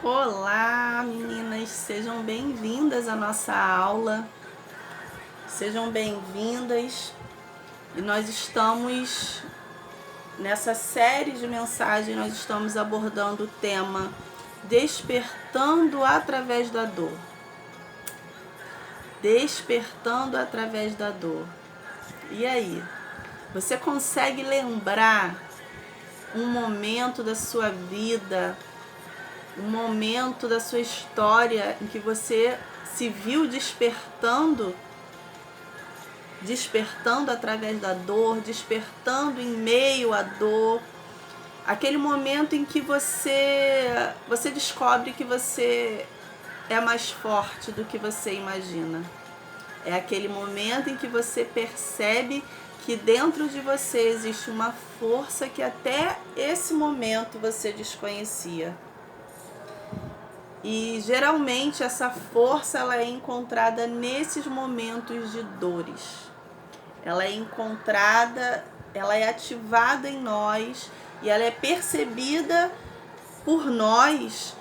Olá, meninas, sejam bem-vindas à nossa aula, sejam bem-vindas. E nós estamos, nessa série de mensagens, nós estamos abordando o tema Despertando através da dor. Despertando através da dor. E aí, você consegue lembrar um momento da sua vida, um momento da sua história em que você se viu despertando através da dor, despertando em meio à dor, aquele momento em que você descobre que você é mais forte do que você imagina. É aquele momento em que você percebe que dentro de você existe uma força que até esse momento você desconhecia. E geralmente essa força ela é encontrada nesses momentos de dores. Ela é encontrada, ela é ativada em nós e ela é percebida por nós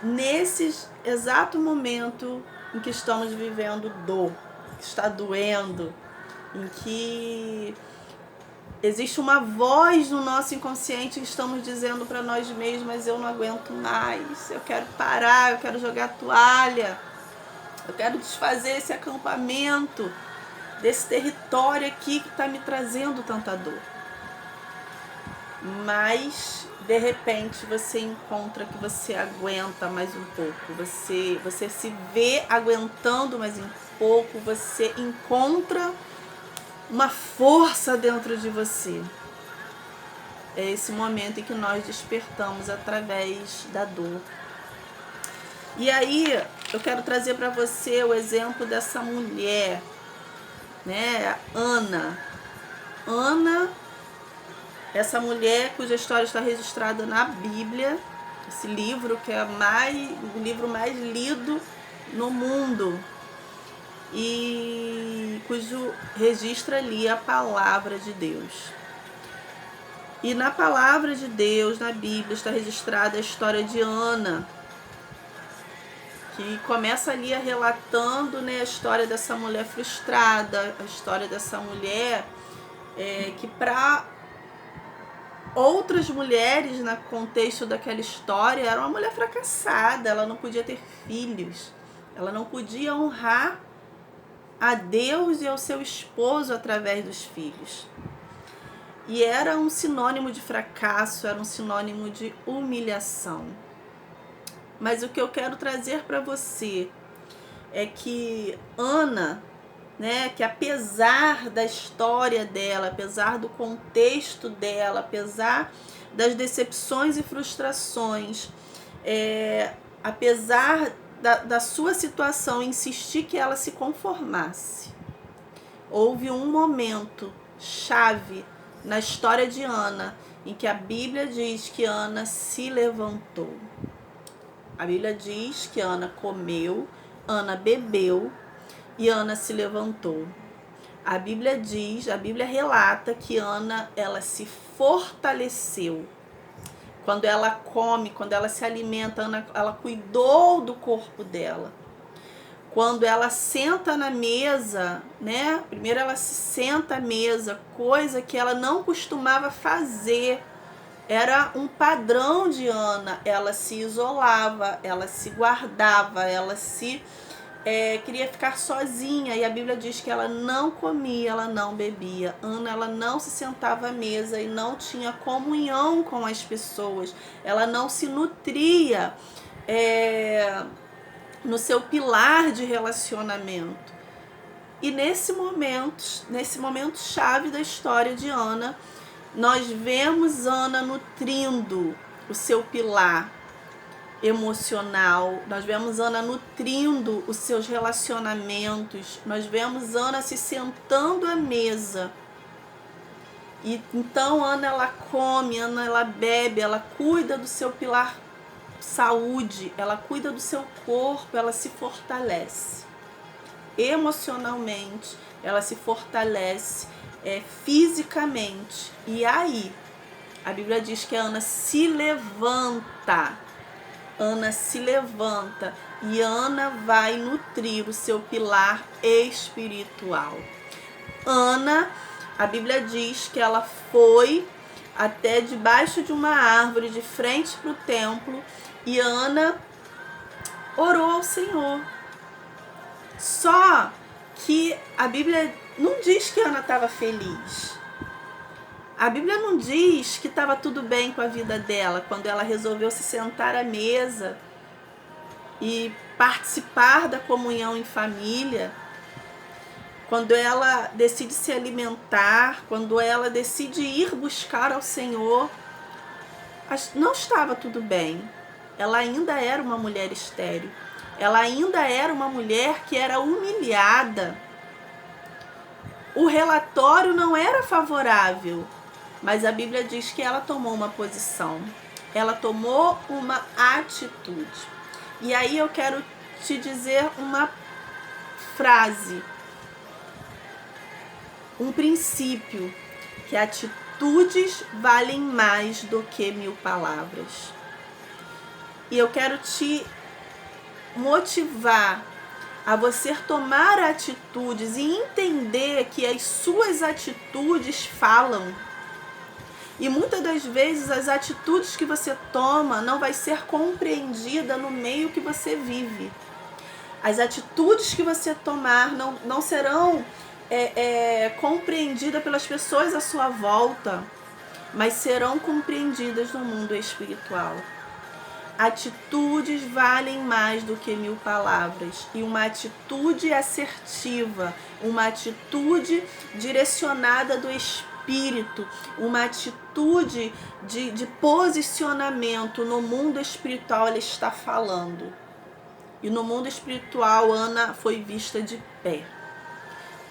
nesse exato momento em que estamos vivendo dor, que está doendo, em que existe uma voz no nosso inconsciente que estamos dizendo para nós mesmas: eu não aguento mais, eu quero parar, eu quero jogar a toalha, eu quero desfazer esse acampamento, desse território aqui que está me trazendo tanta dor. Mas, de repente, você encontra que você aguenta mais um pouco, você se vê aguentando mais um pouco, você encontra uma força dentro de você. É esse momento em que nós despertamos através da dor. E aí, eu quero trazer para você o exemplo dessa mulher, né? Ana, essa mulher cuja história está registrada na Bíblia, esse livro que é o livro mais lido no mundo, e cujo registra ali a palavra de Deus. E na palavra de Deus, na Bíblia, está registrada a história de Ana, que começa ali relatando, né, a história dessa mulher frustrada, a história dessa mulher que para outras mulheres, no contexto daquela história, era uma mulher fracassada, ela não podia ter filhos, ela não podia honrar a Deus e ao seu esposo através dos filhos. E era um sinônimo de fracasso, era um sinônimo de humilhação. Mas o que eu quero trazer para você é que Ana, né, que apesar da história dela, apesar do contexto dela, apesar das decepções e frustrações, apesar da sua situação insistir que ela se conformasse, houve um momento chave na história de Ana em que a Bíblia diz que Ana se levantou. A Bíblia diz que Ana comeu, Ana bebeu e Ana se levantou. A Bíblia relata que Ana, ela se fortaleceu. Quando ela come, quando ela se alimenta, Ana, ela cuidou do corpo dela. Quando ela senta na mesa, né? Primeiro ela se senta à mesa, coisa que ela não costumava fazer. Era um padrão de Ana. Ela se isolava, ela se guardava, ela se queria ficar sozinha, e a Bíblia diz que ela não comia, ela não bebia. Ana, ela não se sentava à mesa e não tinha comunhão com as pessoas, ela não se nutria no seu pilar de relacionamento. E nesse momento chave da história de Ana, nós vemos Ana nutrindo o seu pilar emocional, nós vemos Ana nutrindo os seus relacionamentos, nós vemos Ana se sentando à mesa. E então Ana, ela come, Ana, ela bebe, ela cuida do seu pilar saúde, ela cuida do seu corpo, ela se fortalece emocionalmente, ela se fortalece fisicamente. E aí, a Bíblia diz que a Ana se levanta. Ana se levanta e Ana vai nutrir o seu pilar espiritual. Ana, a Bíblia diz que ela foi até debaixo de uma árvore, de frente para o templo, e Ana orou ao Senhor. Só que a Bíblia não diz que Ana estava feliz. A Bíblia não diz que estava tudo bem com a vida dela quando ela resolveu se sentar à mesa e participar da comunhão em família, quando ela decide se alimentar, quando ela decide ir buscar ao Senhor. Não estava tudo bem. Ela ainda era uma mulher estéril. Ela ainda era uma mulher que era humilhada. O relatório não era favorável, mas a Bíblia diz que ela tomou uma posição. Ela tomou uma atitude. E aí eu quero te dizer uma frase, um princípio, que atitudes valem mais do que 1000 palavras. E eu quero te motivar a você tomar atitudes e entender que as suas atitudes falam. E muitas das vezes as atitudes que você toma não vai ser compreendida no meio que você vive. As atitudes que você tomar não serão compreendidas pelas pessoas à sua volta, mas serão compreendidas no mundo espiritual. Atitudes valem mais do que 1000 palavras. E uma atitude assertiva, uma atitude direcionada do Espírito, uma atitude de posicionamento no mundo espiritual, ela está falando. E no mundo espiritual, Ana foi vista de pé.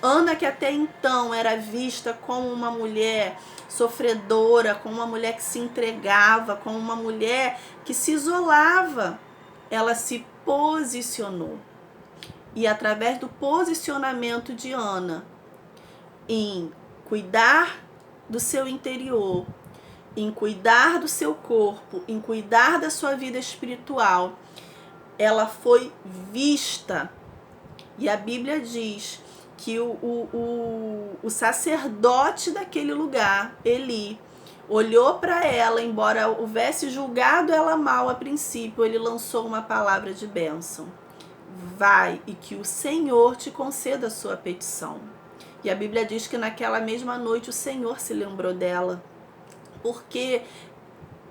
Ana, que até então era vista como uma mulher sofredora, como uma mulher que se entregava, como uma mulher que se isolava, ela se posicionou. E através do posicionamento de Ana em cuidar do seu interior, em cuidar do seu corpo, em cuidar da sua vida espiritual, ela foi vista. E a Bíblia diz que o sacerdote daquele lugar, Eli, olhou para ela, embora houvesse julgado ela mal a princípio, ele lançou uma palavra de bênção. Vai, e que o Senhor te conceda a sua petição. E a Bíblia diz que naquela mesma noite o Senhor se lembrou dela, porque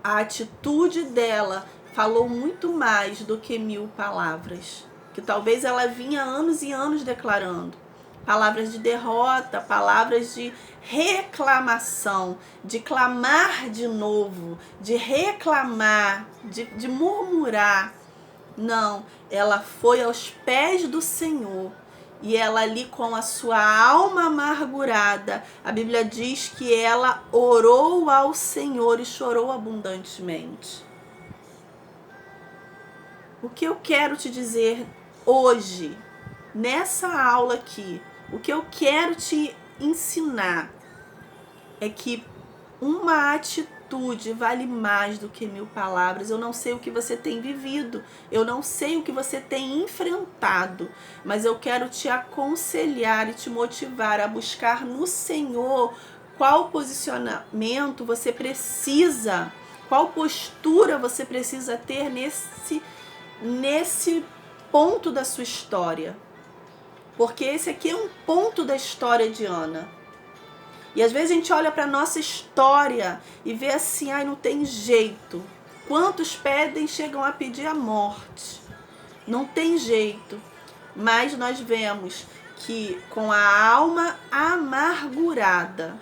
a atitude dela falou muito mais do que 1000 palavras, que talvez ela vinha anos e anos declarando. Palavras de derrota, palavras de reclamação, de clamar de novo, de reclamar, de murmurar. Não, ela foi aos pés do Senhor e ela ali com a sua alma amargurada, a Bíblia diz que ela orou ao Senhor e chorou abundantemente. O que eu quero te dizer hoje, nessa aula aqui, o que eu quero te ensinar é que uma atitude vale mais do que 1000 palavras. Eu não sei o que você tem vivido, eu não sei o que você tem enfrentado, mas eu quero te aconselhar e te motivar a buscar no Senhor qual posicionamento você precisa, qual postura você precisa ter nesse ponto da sua história. Porque esse aqui é um ponto da história de Ana. E às vezes a gente olha para a nossa história e vê assim, ai, não tem jeito. Quantos pedem, chegam a pedir a morte. Não tem jeito. Mas nós vemos que com a alma amargurada,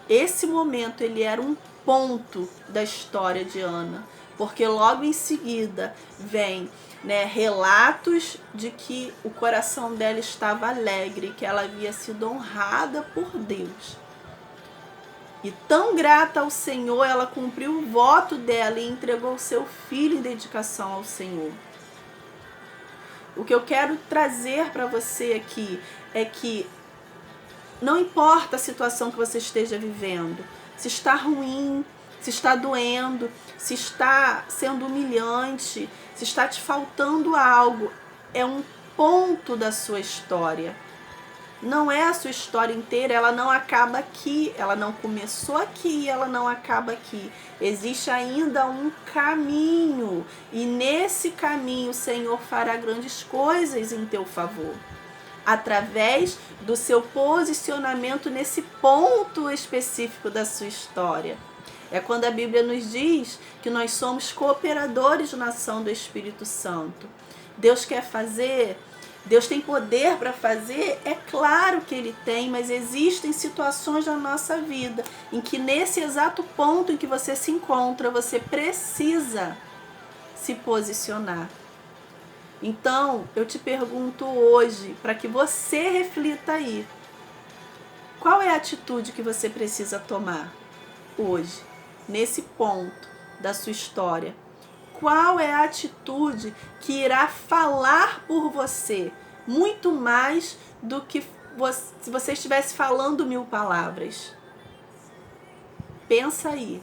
esse momento ele era um ponto da história de Ana. Porque logo em seguida vem relatos de que o coração dela estava alegre, que ela havia sido honrada por Deus. E tão grata ao Senhor, ela cumpriu o voto dela e entregou seu filho em dedicação ao Senhor. O que eu quero trazer para você aqui é que não importa a situação que você esteja vivendo, se está ruim, se está doendo, se está sendo humilhante, se está te faltando algo. É um ponto da sua história. Não é a sua história inteira, ela não acaba aqui, ela não começou aqui e ela não acaba aqui. Existe ainda um caminho, e nesse caminho o Senhor fará grandes coisas em teu favor, através do seu posicionamento nesse ponto específico da sua história. É quando a Bíblia nos diz que nós somos cooperadores na ação do Espírito Santo. Deus quer fazer, Deus tem poder para fazer, é claro que Ele tem, mas existem situações na nossa vida em que nesse exato ponto em que você se encontra, você precisa se posicionar. Então, eu te pergunto hoje, para que você reflita aí, qual é a atitude que você precisa tomar hoje, nesse ponto da sua história? Qual é a atitude que irá falar por você muito mais do que se você estivesse falando 1000 palavras? Pensa aí.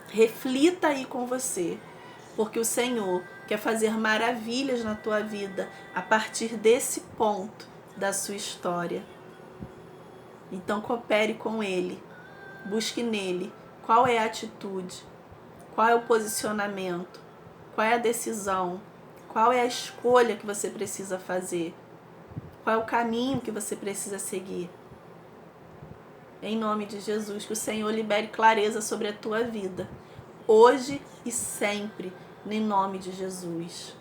Reflita aí com você, porque o Senhor quer fazer maravilhas na tua vida a partir desse ponto da sua história. Então coopere com Ele, busque nele qual é a atitude, qual é o posicionamento, qual é a decisão, qual é a escolha que você precisa fazer, qual é o caminho que você precisa seguir. Em nome de Jesus, que o Senhor libere clareza sobre a tua vida, hoje e sempre, em nome de Jesus.